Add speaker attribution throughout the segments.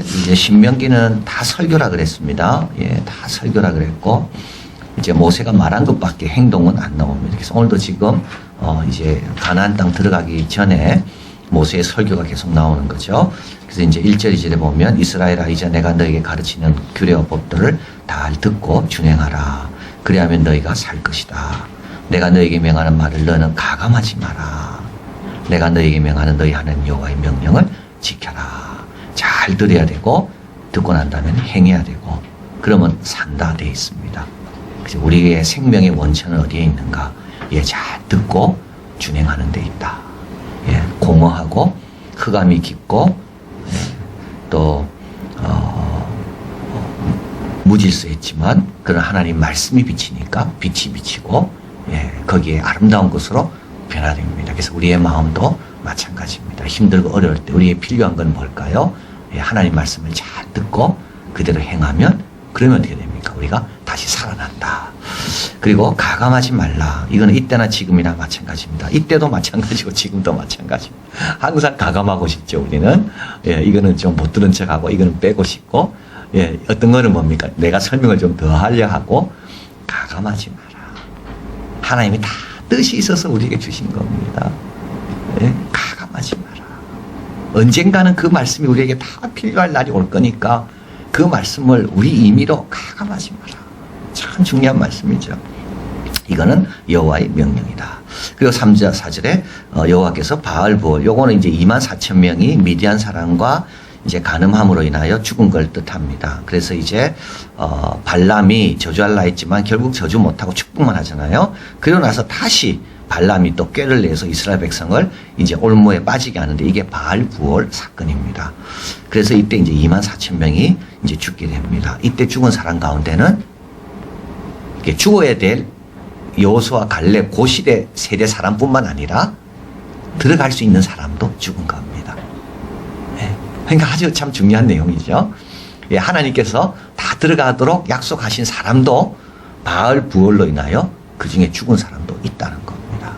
Speaker 1: 이제 신명기는 다 설교라 그랬습니다. 예, 다 설교라 그랬고, 이제 모세가 말한 것밖에 행동은 안 나옵니다. 그래서 오늘도 지금, 이제 가나안 땅 들어가기 전에 모세의 설교가 계속 나오는 거죠. 그래서 이제 1절, 2절에 보면 이스라엘아 이제 내가 너에게 가르치는 규례와 법들을 다 듣고 준행하라. 그리하면 너희가 살 것이다. 내가 너에게 명하는 말을 너는 가감하지 마라. 내가 너에게 명하는 너희 하나님 여호와의 명령을 지켜라. 잘 들어야 되고 듣고 난 다음에 행해야 되고 그러면 산다 돼 있습니다. 그래서 우리의 생명의 원천은 어디에 있는가? 예, 잘 듣고 준행하는 데 있다. 예, 공허하고 흑암이 깊고 예, 또 무질서했지만 그런 하나님 말씀이 비치니까 빛이 비치고 예, 거기에 아름다운 것으로 변화됩니다. 그래서 우리의 마음도 마찬가지입니다. 힘들고 어려울 때 우리의 필요한 건 뭘까요? 예, 하나님 말씀을 잘 듣고 그대로 행하면 그러면 어떻게 됩니까? 우리가 다시 살아난다. 그리고 가감하지 말라. 이거는 이때나 지금이나 마찬가지입니다. 이때도 마찬가지고 지금도 마찬가지입니다. 항상 가감하고 싶죠, 우리는. 예, 이거는 좀 못 들은 척하고 이거는 빼고 싶고 예, 어떤 거는 뭡니까? 내가 설명을 좀 더 하려 하고 가감하지 마라. 하나님이 다 뜻이 있어서 우리에게 주신 겁니다. 예, 가감하지 마라. 언젠가는 그 말씀이 우리에게 다 필요할 날이 올 거니까 그 말씀을 우리 임의로 가감하지 마라. 참 중요한 말씀이죠. 이거는 여호와의 명령이다. 그리고 3절, 4절에 여호와께서 바알부올, 요거는 이제 24,000명이 미디안 사람과 이제 간음함으로 인하여 죽은 걸 뜻합니다. 그래서 이제 발람이 저주할라 했지만 결국 저주 못하고 축복만 하잖아요. 그러고 나서 다시 발람이 또 꾀를 내서 이스라엘 백성을 이제 올무에 빠지게 하는데 이게 바알부올 사건입니다. 그래서 이때 이제 24,000명이 이제 죽게 됩니다. 이때 죽은 사람 가운데는 이게 죽어야 될 여호수아 갈렙 그 시대 세대 사람뿐만 아니라 들어갈 수 있는 사람도 죽은 겁니다. 예. 그러니까 아주 참 중요한 내용이죠. 예, 하나님께서 다 들어가도록 약속하신 사람도 바알부올로 인하여 그 중에 죽은 사람도 있다는 겁니다.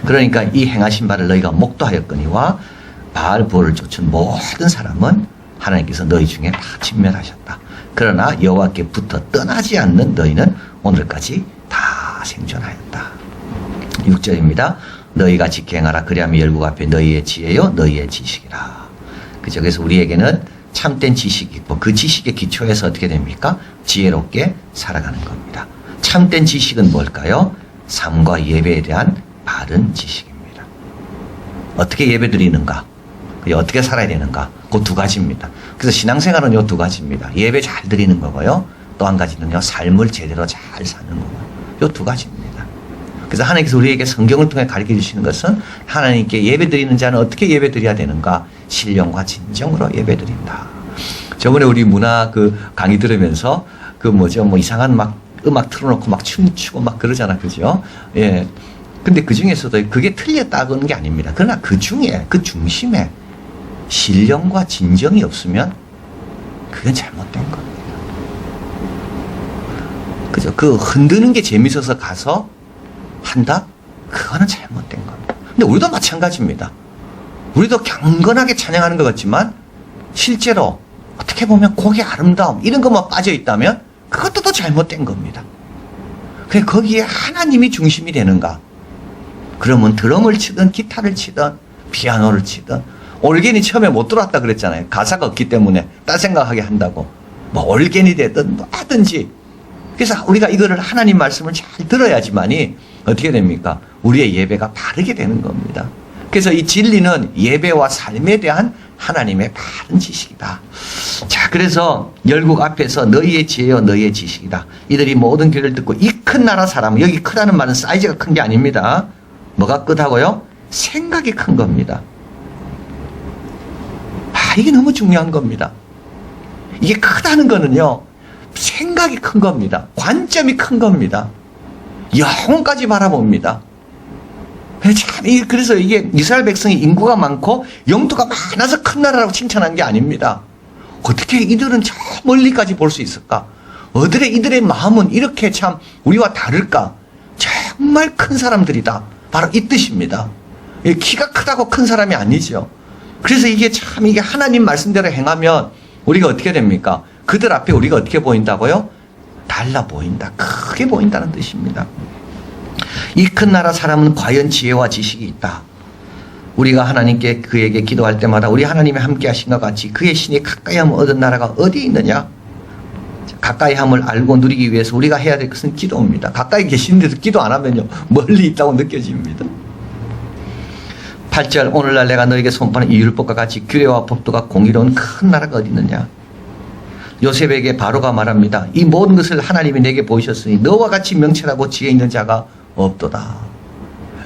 Speaker 1: 그러니까 이 행하신 바를 너희가 목도하였거니와 바알부올을 쫓은 모든 사람은 하나님께서 너희 중에 다 진멸하셨다. 그러나 여호와께부터 떠나지 않는 너희는 오늘까지 다 생존하였다. 6절입니다. 너희가 지행하라. 그리하면 열국 앞에 너희의 지혜요 너희의 지식이라. 그죠? 그래서 우리에게는 참된 지식이 있고 그 지식의 기초에서 어떻게 됩니까? 지혜롭게 살아가는 겁니다. 참된 지식은 뭘까요? 삶과 예배에 대한 바른 지식입니다. 어떻게 예배 드리는가? 어떻게 살아야 되는가? 그 두 가지입니다. 그래서 신앙생활은 요 두 가지입니다. 예배 잘 드리는 거고요. 또 한 가지는요, 삶을 제대로 잘 사는 거고요. 요 두 가지입니다. 그래서 하나님께서 우리에게 성경을 통해 가르쳐 주시는 것은 하나님께 예배 드리는 자는 어떻게 예배 드려야 되는가? 신령과 진정으로 예배 드린다. 저번에 우리 문화 그 강의 들으면서 그 뭐죠? 뭐 이상한 막 음악 틀어놓고 막 춤추고 막 그러잖아. 그죠? 예. 근데 그 중에서도 그게 틀렸다는 게 아닙니다. 그러나 그 중에, 그 중심에 신령과 진정이 없으면 그건 잘못된 겁니다. 그죠? 그 흔드는 게 재밌어서 가서 한다? 그거는 잘못된 겁니다. 근데 우리도 마찬가지입니다. 우리도 경건하게 찬양하는 것 같지만 실제로 어떻게 보면 곡의 아름다움 이런 것만 빠져 있다면 그것도 또 잘못된 겁니다. 그래 거기에 하나님이 중심이 되는가? 그러면 드럼을 치든 기타를 치든 피아노를 치든 올겐이 처음에 못 들어왔다 그랬잖아요. 가사가 없기 때문에 딴 생각하게 한다고. 뭐 올겐이 되든 뭐 하든지. 그래서 우리가 이거를 하나님 말씀을 잘 들어야지만이 어떻게 됩니까? 우리의 예배가 바르게 되는 겁니다. 그래서 이 진리는 예배와 삶에 대한 하나님의 바른 지식이다. 자, 그래서 열국 앞에서 너희의 지혜요 너희의 지식이다. 이들이 모든 교를 듣고 이 큰 나라 사람, 여기 크다는 말은 사이즈가 큰 게 아닙니다. 뭐가 크다고요? 생각이 큰 겁니다. 이게 너무 중요한 겁니다. 이게 크다는 거는요, 생각이 큰 겁니다. 관점이 큰 겁니다. 영혼까지 바라봅니다. 그래서 이게 이스라엘 백성이 인구가 많고 영토가 많아서 큰 나라라고 칭찬한 게 아닙니다. 어떻게 이들은 저 멀리까지 볼 수 있을까? 어떻게 이들의 마음은 이렇게 참 우리와 다를까? 정말 큰 사람들이다. 바로 이 뜻입니다. 키가 크다고 큰 사람이 아니죠. 그래서 이게 참 이게 하나님 말씀대로 행하면 우리가 어떻게 됩니까? 그들 앞에 우리가 어떻게 보인다고요? 달라 보인다. 크게 보인다는 뜻입니다. 이 큰 나라 사람은 과연 지혜와 지식이 있다. 우리가 하나님께 그에게 기도할 때마다 우리 하나님이 함께 하신 것 같이 그의 신이 가까이 함을 얻은 나라가 어디 있느냐? 가까이 함을 알고 누리기 위해서 우리가 해야 될 것은 기도입니다. 가까이 계시는데도 기도 안 하면요, 멀리 있다고 느껴집니다. 8절, 오늘날 내가 너에게 선포하는 이 율법과 같이 규례와 법도가 공의로운 큰 나라가 어디 있느냐? 요셉에게 바로가 말합니다. 이 모든 것을 하나님이 내게 보이셨으니 너와 같이 명철하고 지혜 있는 자가 없도다.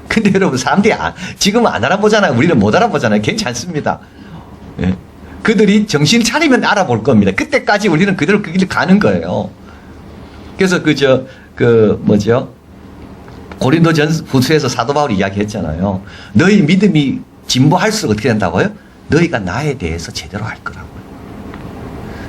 Speaker 1: 근데 여러분, 사람들이 지금 안 알아보잖아요. 우리는 못 알아보잖아요. 괜찮습니다. 예. 그들이 정신 차리면 알아볼 겁니다. 그때까지 우리는 그대로 그 길을 가는 거예요. 그래서 고린도전 후서에서 사도 바울이 이야기했잖아요. 너희 믿음이 진보할수록 어떻게 된다고요? 너희가 나에 대해서 제대로 알 거라고요.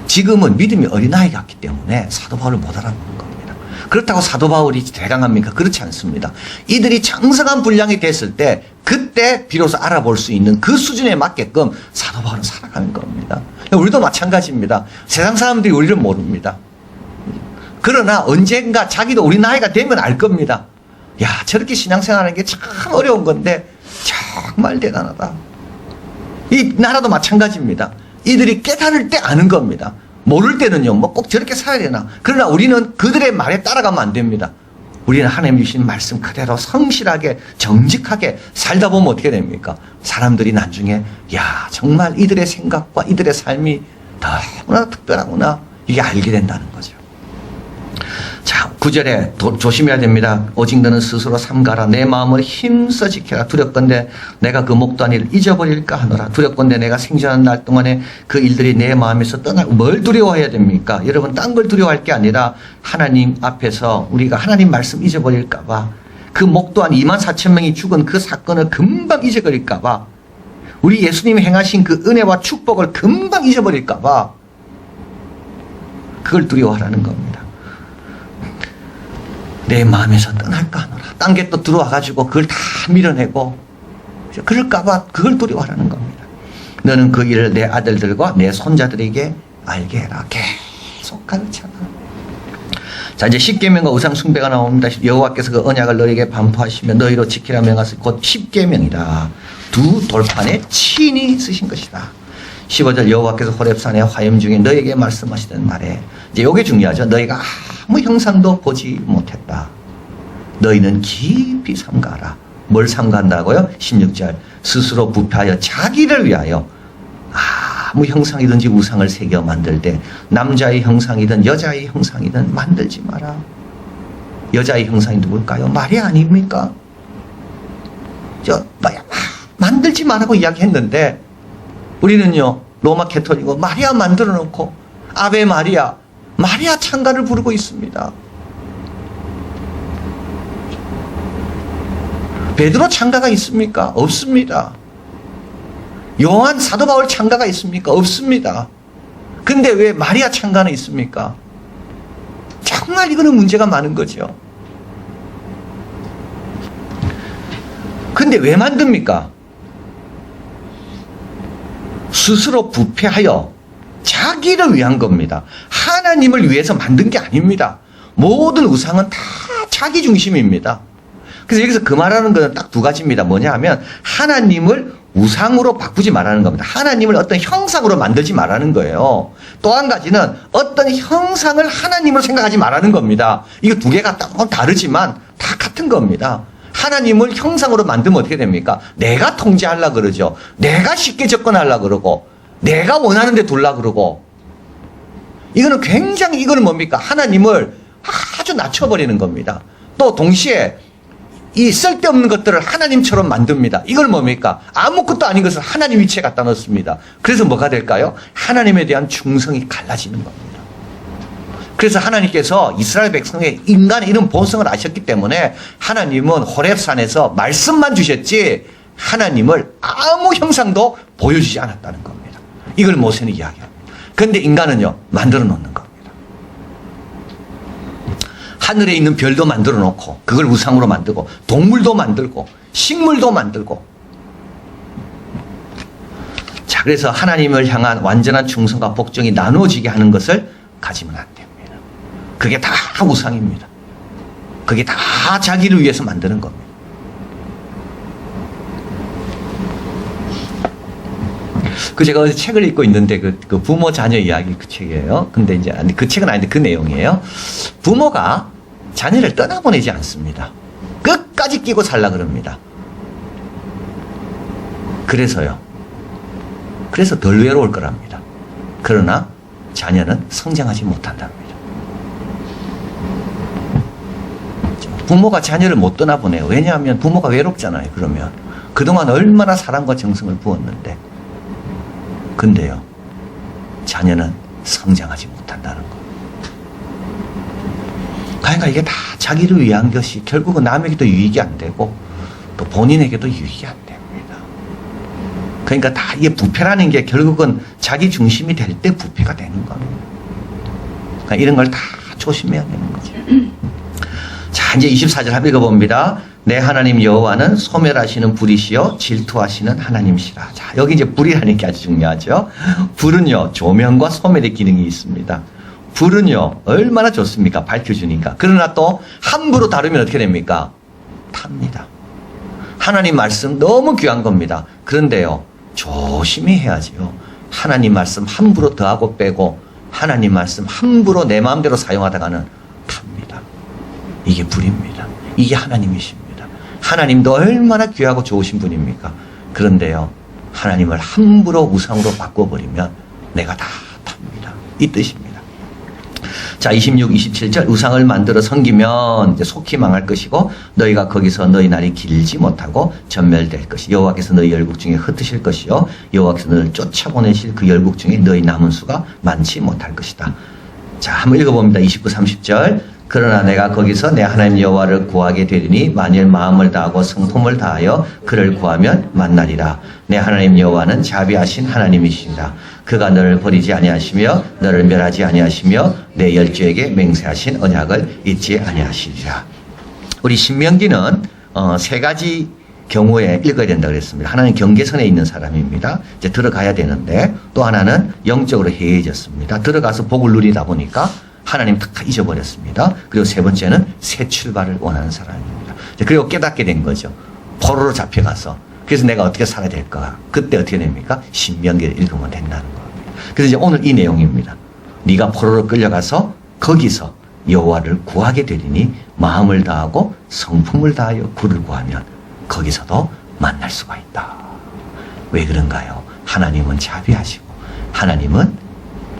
Speaker 1: 지금은 믿음이 어린아이 같기 때문에 사도 바울을 못 알아보는 겁니다. 그렇다고 사도 바울이 대강합니까? 그렇지 않습니다. 이들이 장성한 분량이 됐을 때 그때 비로소 알아볼 수 있는 그 수준에 맞게끔 사도 바울은 살아가는 겁니다. 우리도 마찬가지입니다. 세상 사람들이 우리를 모릅니다. 그러나 언젠가 자기도 우리 나이가 되면 알 겁니다. 야, 저렇게 신앙생활하는 게 참 어려운 건데 정말 대단하다. 이 나라도 마찬가지입니다. 이들이 깨달을 때 아는 겁니다. 모를 때는요, 뭐 꼭 저렇게 살아야 되나. 그러나 우리는 그들의 말에 따라가면 안 됩니다. 우리는 하나님 주신 말씀 그대로 성실하게 정직하게 살다 보면 어떻게 됩니까? 사람들이 나중에 야, 정말 이들의 생각과 이들의 삶이 너무나 특별하구나, 이게 알게 된다는 거죠. 자, 9절에 조심해야 됩니다. 오직 너는 스스로 삼가라. 내 마음을 힘써 지켜라. 두렵건대 내가 그 목도한 일을 잊어버릴까 하노라. 두렵건대 내가 생존하는 날 동안에 그 일들이 내 마음에서 뭘 두려워해야 됩니까? 여러분, 딴 걸 두려워할 게 아니라 하나님 앞에서 우리가 하나님 말씀 잊어버릴까 봐, 그 목도한 24,000명이 죽은 그 사건을 금방 잊어버릴까 봐, 우리 예수님이 행하신 그 은혜와 축복을 금방 잊어버릴까 봐, 그걸 두려워하라는 겁니다. 내 마음에서 떠날까 하노라. 딴 게 또 들어와가지고 그걸 다 밀어내고 그럴까봐 그걸 두려워하라는 겁니다. 너는 그 일을 내 아들들과 내 손자들에게 알게 해라. 계속 가르쳐라. 자, 이제 십계명과 우상 숭배가 나옵니다. 여호와께서 그 언약을 너에게 반포하시며 너희로 지키라 명하시 곧 십계명이다. 두 돌판에 친히 쓰신 것이다. 15절, 여호와께서 호렙산의 화염 중에 너에게 말씀하시던 말에, 이제 요게 중요하죠. 너희가 아무 형상도 보지 못했다. 너희는 깊이 삼가라. 뭘 삼간다고요? 16절, 스스로 부패하여 자기를 위하여 아무 형상이든지 우상을 새겨 만들 때 남자의 형상이든 여자의 형상이든 만들지 마라. 여자의 형상이 누굴까요? 마리아 아닙니까? 만들지 말라고 이야기했는데 우리는요, 로마 캐톨릭은 마리아 만들어 놓고 아베 마리아, 마리아 찬가를 부르고 있습니다. 베드로 찬가가 있습니까? 없습니다. 요한 사도 바울 찬가가 있습니까? 없습니다. 근데 왜 마리아 찬가는 있습니까? 정말 이거는 문제가 많은 거죠. 근데 왜 만듭니까? 스스로 부패하여 자기를 위한 겁니다. 하나님을 위해서 만든 게 아닙니다. 모든 우상은 다 자기 중심입니다. 그래서 여기서 그 말하는 것은 딱 두 가지입니다. 뭐냐 하면 하나님을 우상으로 바꾸지 말라는 겁니다. 하나님을 어떤 형상으로 만들지 말라는 거예요. 또 한 가지는 어떤 형상을 하나님으로 생각하지 말라는 겁니다. 이거 두 개가 다르지만 다 같은 겁니다. 하나님을 형상으로 만들면 어떻게 됩니까? 내가 통제하려고 그러죠. 내가 쉽게 접근하려고 그러고 내가 원하는 데 두려고 그러고, 이거는 굉장히, 이거는 뭡니까? 하나님을 아주 낮춰버리는 겁니다. 또 동시에 이 쓸데없는 것들을 하나님처럼 만듭니다. 이걸 뭡니까? 아무것도 아닌 것을 하나님 위치에 갖다 놓습니다. 그래서 뭐가 될까요? 하나님에 대한 충성이 갈라지는 겁니다. 그래서 하나님께서 이스라엘 백성의 인간의 이런 본성을 아셨기 때문에 하나님은 호렙산에서 말씀만 주셨지 하나님을 아무 형상도 보여주지 않았다는 겁니다. 이걸 모세는 이야기합니다. 그런데 인간은요, 만들어 놓는 겁니다. 하늘에 있는 별도 만들어 놓고 그걸 우상으로 만들고 동물도 만들고 식물도 만들고. 자, 자, 그래서 하나님을 향한 완전한 충성과 복종이 나누어지게 하는 것을 가지면 안 됩니다. 그게 다 우상입니다. 그게 다 자기를 위해서 만드는 겁니다. 제가 어제 책을 읽고 있는데 그 부모 자녀 이야기 그 책이에요. 근데 이제 그 책은 아닌데 그 내용이에요. 부모가 자녀를 떠나보내지 않습니다. 끝까지 끼고 살라 그럽니다. 그래서요. 그래서 덜 외로울 거랍니다. 그러나 자녀는 성장하지 못한답니다. 부모가 자녀를 못 떠나보내요. 왜냐하면 부모가 외롭잖아요. 그러면 그동안 얼마나 사랑과 정성을 부었는데, 근데요, 자녀는 성장하지 못한다는 거. 그러니까 이게 다 자기를 위한 것이 결국은 남에게도 유익이 안 되고 또 본인에게도 유익이 안 됩니다. 그러니까 다 이게 부패라는 게 결국은 자기 중심이 될 때 부패가 되는 겁니다. 그러니까 이런 걸 다 조심해야 되는 거죠. 자, 이제 24절 한번 읽어봅니다. 내 하나님 여호와는 소멸하시는 불이시요 질투하시는 하나님이시라. 자, 여기 이제 불이라는 게 아주 중요하죠. 불은요, 조명과 소멸의 기능이 있습니다. 불은요, 얼마나 좋습니까? 밝혀주니까. 그러나 또 함부로 다루면 어떻게 됩니까? 탑니다. 하나님 말씀 너무 귀한 겁니다. 그런데요, 조심히 해야지요. 하나님 말씀 함부로 더하고 빼고 하나님 말씀 함부로 내 마음대로 사용하다가는 탑니다. 이게 불입니다. 이게 하나님이십니다. 하나님도 얼마나 귀하고 좋으신 분입니까? 그런데요, 하나님을 함부로 우상으로 바꿔버리면 내가 다 탑니다. 이 뜻입니다. 자, 26, 27절 우상을 만들어 섬기면 이제 속히 망할 것이고 너희가 거기서 너희 날이 길지 못하고 전멸될 것이 여호와께서 너희 열국 중에 흩으실 것이요 여호와께서 너를 쫓아보내실 그 열국 중에 너희 남은 수가 많지 못할 것이다. 자, 한번 읽어봅니다. 29, 30절 그러나 내가 거기서 내 하나님 여호와를 구하게 되리니 만일 마음을 다하고 성품을 다하여 그를 구하면 만나리라. 내 하나님 여호와는 자비하신 하나님이시니라. 그가 너를 버리지 아니하시며 너를 멸하지 아니하시며 내 열조에게 맹세하신 언약을 잊지 아니하시리라. 우리 신명기는 세 가지 경우에 읽어야 된다고 그랬습니다. 하나는 경계선에 있는 사람입니다. 이제 들어가야 되는데, 또 하나는 영적으로 해이해졌습니다. 들어가서 복을 누리다 보니까 하나님 다 잊어버렸습니다. 그리고 세 번째는 새 출발을 원하는 사람입니다. 그리고 깨닫게 된 거죠. 포로로 잡혀가서. 그래서 내가 어떻게 살아야 될까? 그때 어떻게 됩니까? 신명기를 읽으면 된다는 겁니다. 그래서 이제 오늘 이 내용입니다. 네가 포로로 끌려가서 거기서 여호와를 구하게 되리니 마음을 다하고 성품을 다하여 그를 구하면 거기서도 만날 수가 있다. 왜 그런가요? 하나님은 자비하시고 하나님은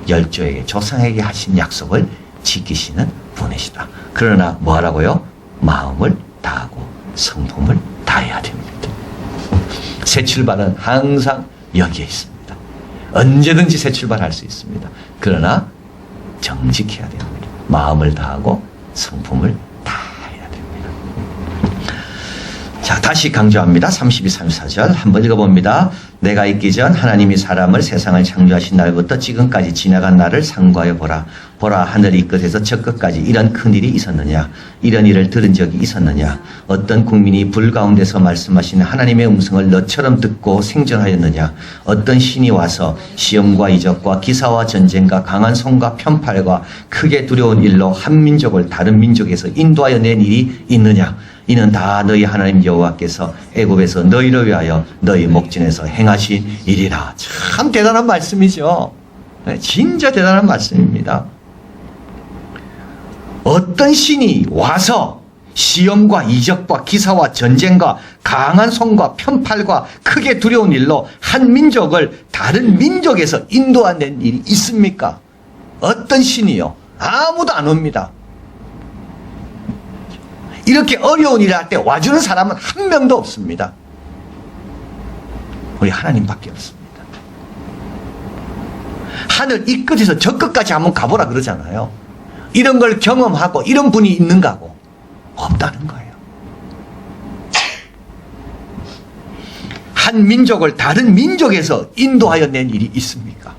Speaker 1: 열조에게 조상에게 하신 약속을 지키시는 분이시다. 그러나 뭐 하라고요? 마음을 다하고 성품을 다해야 됩니다. 새 출발은 항상 여기에 있습니다. 언제든지 새 출발할 수 있습니다. 그러나 정직해야 됩니다. 마음을 다하고 성품을 다해야 됩니다. 자, 다시 강조합니다. 32, 34절 한번 읽어봅니다. 내가 있기 전 하나님이 사람을 세상을 창조하신 날부터 지금까지 지나간 날을 상고하여 보라. 보라, 하늘이 끝에서 저 끝까지 이런 큰일이 있었느냐? 이런 일을 들은 적이 있었느냐? 어떤 국민이 불 가운데서 말씀하시는 하나님의 음성을 너처럼 듣고 생존하였느냐? 어떤 신이 와서 시험과 이적과 기사와 전쟁과 강한 손과 편팔과 크게 두려운 일로 한 민족을 다른 민족에서 인도하여 낸 일이 있느냐? 이는 다 너희 하나님 여호와께서 애굽에서 너희를 위하여 너희 목전에서 행하신 일이라. 참 대단한 말씀이죠. 진짜 대단한 말씀입니다. 어떤 신이 와서 시험과 이적과 기사와 전쟁과 강한 손과 편팔과 크게 두려운 일로 한 민족을 다른 민족에서 인도하는 일이 있습니까? 어떤 신이요? 아무도 안 옵니다. 이렇게 어려운 일을 할 때 와주는 사람은 한 명도 없습니다. 우리 하나님밖에 없습니다. 하늘 이 끝에서 저 끝까지 한번 가보라 그러잖아요. 이런 걸 경험하고 이런 분이 있는가 하고 없다는 거예요. 한 민족을 다른 민족에서 인도하여 낸 일이 있습니까?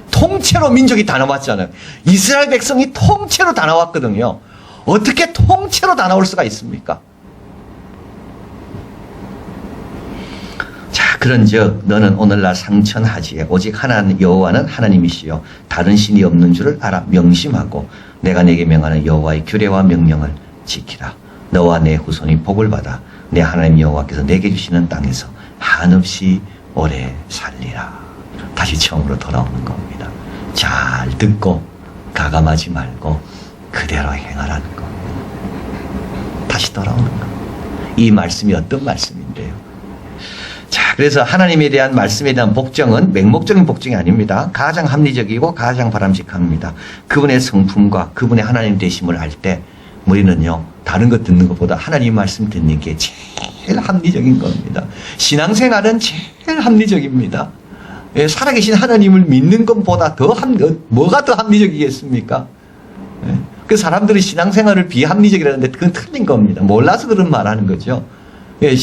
Speaker 1: 통째로 민족이 다 나왔잖아요. 이스라엘 백성이 통째로 다 나왔거든요. 어떻게 통째로 다 나올 수가 있습니까? 자, 그런즉 너는 오늘날 상천하지에 오직 하나님 여호와는 하나님이시요 다른 신이 없는 줄을 알아 명심하고 내가 내게 명하는 여호와의 규례와 명령을 지키라. 너와 내 후손이 복을 받아 내 하나님 여호와께서 내게 주시는 땅에서 한없이 오래 살리라. 다시 처음으로 돌아오는 겁니다. 잘 듣고 가감하지 말고 그대로 행하라는 겁니다. 다시 돌아오는 겁니다. 이 말씀이 어떤 말씀인데요? 자, 그래서 하나님에 대한 말씀에 대한 복종은 맹목적인 복종이 아닙니다. 가장 합리적이고 가장 바람직합니다. 그분의 성품과 그분의 하나님 되심을 알 때 우리는요, 다른 것 듣는 것보다 하나님 말씀 듣는 게 제일 합리적인 겁니다. 신앙생활은 제일 합리적입니다. 예, 살아계신 하나님을 믿는 것보다 뭐가 더 합리적이겠습니까? 예, 그 사람들이 신앙생활을 비합리적이라는데 그건 틀린 겁니다. 몰라서 그런 말 하는 거죠. 예,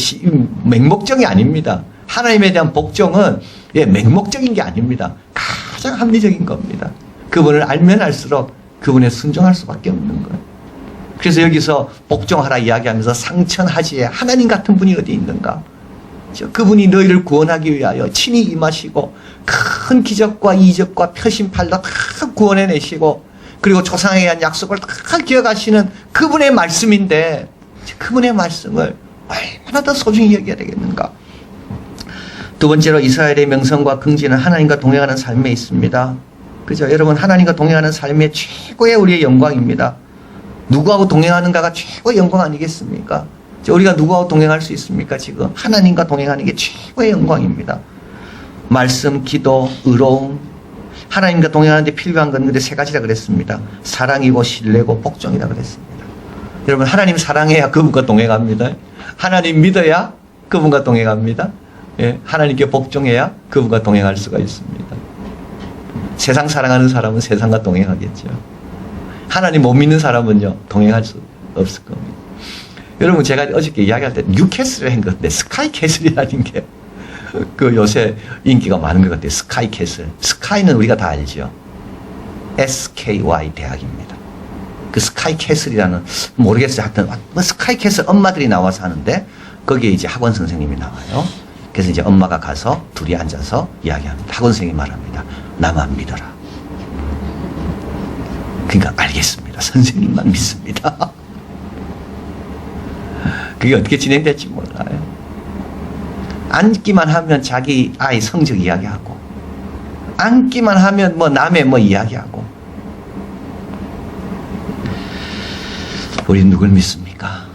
Speaker 1: 맹목적이 아닙니다. 하나님에 대한 복종은 맹목적인 게 아닙니다. 가장 합리적인 겁니다. 그분을 알면 알수록 그분에 순종할 수밖에 없는 거예요. 그래서 여기서 복종하라 이야기하면서 상천하지에 하나님 같은 분이 어디 있는가? 그분이 너희를 구원하기 위하여 친히 임하시고 큰 기적과 이적과 표심팔로 다 구원해내시고 그리고 조상에 대한 약속을 다 기억하시는 그분의 말씀인데 그분의 말씀을 얼마나 더 소중히 여겨야 되겠는가? 두 번째로 이스라엘의 명성과 긍지는 하나님과 동행하는 삶에 있습니다. 그죠? 여러분, 하나님과 동행하는 삶의 최고의 우리의 영광입니다. 누구하고 동행하는가가 최고의 영광 아니겠습니까? 우리가 누구하고 동행할 수 있습니까? 지금 하나님과 동행하는 게 최고의 영광입니다. 말씀, 기도, 의로움, 하나님과 동행하는데 필요한 건 근데 세 가지라 그랬습니다. 사랑이고 신뢰고 복종이라 그랬습니다. 여러분, 하나님 사랑해야 그분과 동행합니다. 하나님 믿어야 그분과 동행합니다. 예, 하나님께 복종해야 그분과 동행할 수가 있습니다. 세상 사랑하는 사람은 세상과 동행하겠죠. 하나님 못 믿는 사람은요, 동행할 수 없을 겁니다. 여러분, 제가 어저께 이야기할 때 뉴캐슬을 한 것 같은데 스카이캐슬이라는 게 그 요새 인기가 많은 것 같아요. 스카이캐슬. 스카이는 우리가 다 알죠. SKY 대학입니다. 그 스카이캐슬이라는, 모르겠어요. 하여튼 뭐 스카이캐슬 엄마들이 나와서 하는데 거기에 이제 학원 선생님이 나와요. 그래서 이제 엄마가 가서 둘이 앉아서 이야기합니다. 학원 선생님이 말합니다. 나만 믿어라. 그러니까 알겠습니다. 선생님만 믿습니다. 그게 어떻게 진행될지 몰라요. 앉기만 하면 자기 아이 성적 이야기하고, 앉기만 하면 뭐 남의 뭐 이야기하고. 우리 누굴 믿습니까?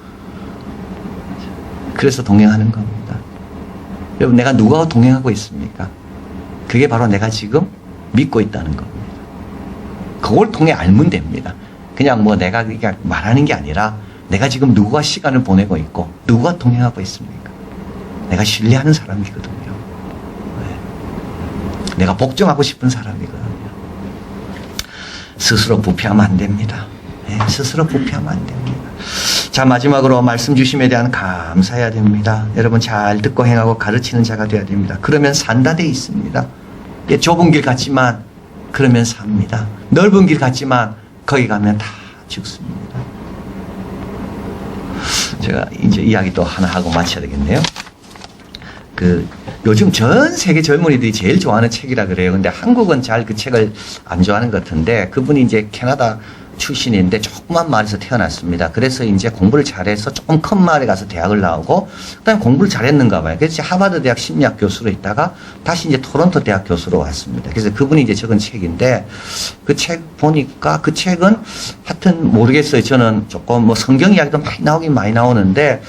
Speaker 1: 그래서 동행하는 겁니다. 여러분, 내가 누구하고 동행하고 있습니까? 그게 바로 내가 지금 믿고 있다는 겁니다. 그걸 통해 알면 됩니다. 그냥 뭐 내가 그냥 말하는 게 아니라 내가 지금 누구와 시간을 보내고 있고 누구와 동행하고 있습니까? 내가 신뢰하는 사람이거든요. 네. 내가 복종하고 싶은 사람이거든요. 스스로 부패하면 안 됩니다. 네, 스스로 부패하면 안 됩니다. 자, 마지막으로 말씀 주심에 대한 감사해야 됩니다. 여러분, 잘 듣고 행하고 가르치는 자가 되어야 됩니다. 그러면 산다 돼 있습니다. 예, 좁은 길 같지만 그러면 삽니다. 넓은 길 같지만 거기 가면 다 죽습니다. 제가 이제 이야기 또 하나 하고 마쳐야 되겠네요. 요즘 전 세계 젊은이들이 제일 좋아하는 책이라 그래요. 근데 한국은 잘 그 책을 안 좋아하는 것 같은데, 그분이 이제 캐나다 출신인데 조그만 마을에서 태어났습니다. 그래서 이제 공부를 잘해서 조금 큰 마을에 가서 대학을 나오고, 그다음에 공부를 잘했는가 봐요. 그래서 하버드 대학 심리학 교수로 있다가 다시 이제 토론토 대학 교수로 왔습니다. 그래서 그분이 이제 적은 책인데, 그 책 보니까 그 책은 하여튼 모르겠어요. 저는 조금 뭐 성경 이야기도 많이 나오긴 많이 나오는데,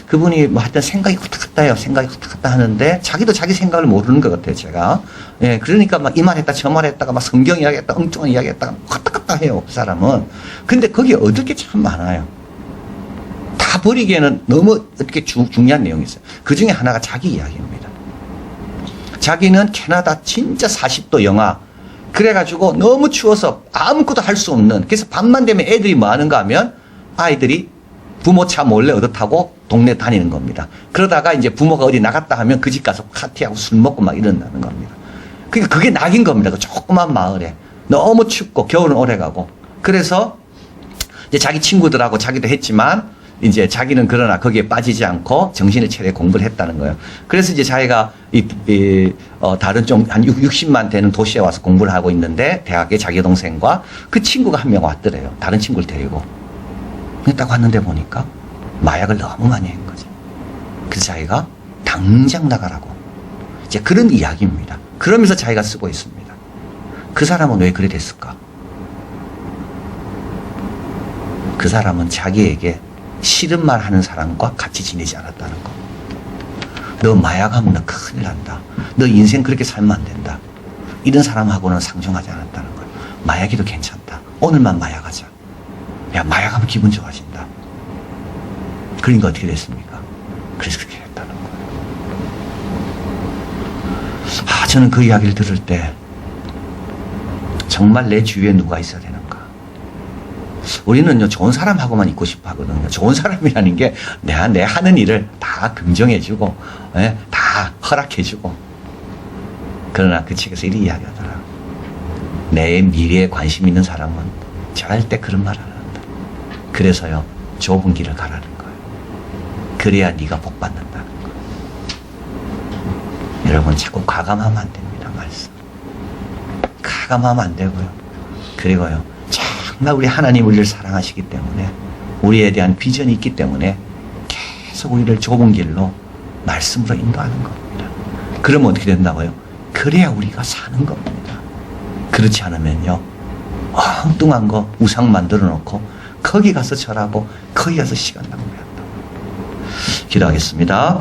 Speaker 1: 그분이 뭐 하여튼 생각이 왔다 갔다 해요. 생각이 왔다 갔다 하는데, 자기도 자기 생각을 모르는 것 같아요, 제가. 예, 그러니까 막 이 말 했다, 저 말 했다가 막 성경 이야기 했다, 엉뚱한 이야기 했다가 왔다 갔다 해요, 그 사람은. 근데 거기에 얻을 게 참 많아요. 다 버리기에는 너무 어떻게 중요한 내용이 있어요. 그 중에 하나가 자기 이야기입니다. 자기는 캐나다 진짜 40도 영하, 그래가지고 너무 추워서 아무것도 할 수 없는, 그래서 밤만 되면 애들이 뭐 하는가 하면 아이들이 부모 차 몰래 얻어 타고 동네 다니는 겁니다. 그러다가 이제 부모가 어디 나갔다 하면 그 집 가서 파티하고 술 먹고 막 이런다는 겁니다. 그러니까 그게 낙인 겁니다. 그 조그만 마을에. 너무 춥고 겨울은 오래 가고. 그래서 이제 자기 친구들하고 자기도 했지만 이제 자기는 그러나 거기에 빠지지 않고 정신을 차려 공부를 했다는 거예요. 그래서 이제 자기가 다른 좀 한 60만 되는 도시에 와서 공부를 하고 있는데 대학에 자기 동생과 그 친구가 한 명 왔더래요. 다른 친구를 데리고. 딱 왔는데 보니까 마약을 너무 많이 한 거죠. 그래서 자기가 당장 나가라고. 이제 그런 이야기입니다. 그러면서 자기가 쓰고 있습니다. 그 사람은 왜 그래 됐을까? 그 사람은 자기에게 싫은 말 하는 사람과 같이 지내지 않았다는 거. 너 마약하면 너 큰일 난다. 너 인생 그렇게 살면 안 된다. 이런 사람하고는 상종하지 않았다는 거예요. 마약이도 괜찮다. 오늘만 마약하자. 야, 마약하면 기분 좋아진다. 그러니까 어떻게 됐습니까? 그래서 그렇게 했다는 거예요. 저는 그 이야기를 들을 때 정말 내 주위에 누가 있어야 되는가. 우리는요, 좋은 사람하고만 있고 싶어 하거든요. 좋은 사람이라는 게 내 하는 일을 다 긍정해주고, 다 허락해주고. 그러나 그 책에서 이렇게 이야기하더라. 내 미래에 관심 있는 사람은 절대 그런 말 안 한다. 그래서요, 좁은 길을 가라는 거예요. 그래야 네가 복 받는다는 거예요. 여러분, 자꾸 가감하면 안 됩니다. 말씀. 가감하면 안 되고요. 그리고요, 정말 우리 하나님 우리를 사랑하시기 때문에, 우리에 대한 비전이 있기 때문에 계속 우리를 좁은 길로 말씀으로 인도하는 겁니다. 그러면 어떻게 된다고요? 그래야 우리가 사는 겁니다. 그렇지 않으면요, 엉뚱한 거 우상 만들어 놓고 거기 가서 절하고 거기 가서 시간 낭비한다. 기도하겠습니다.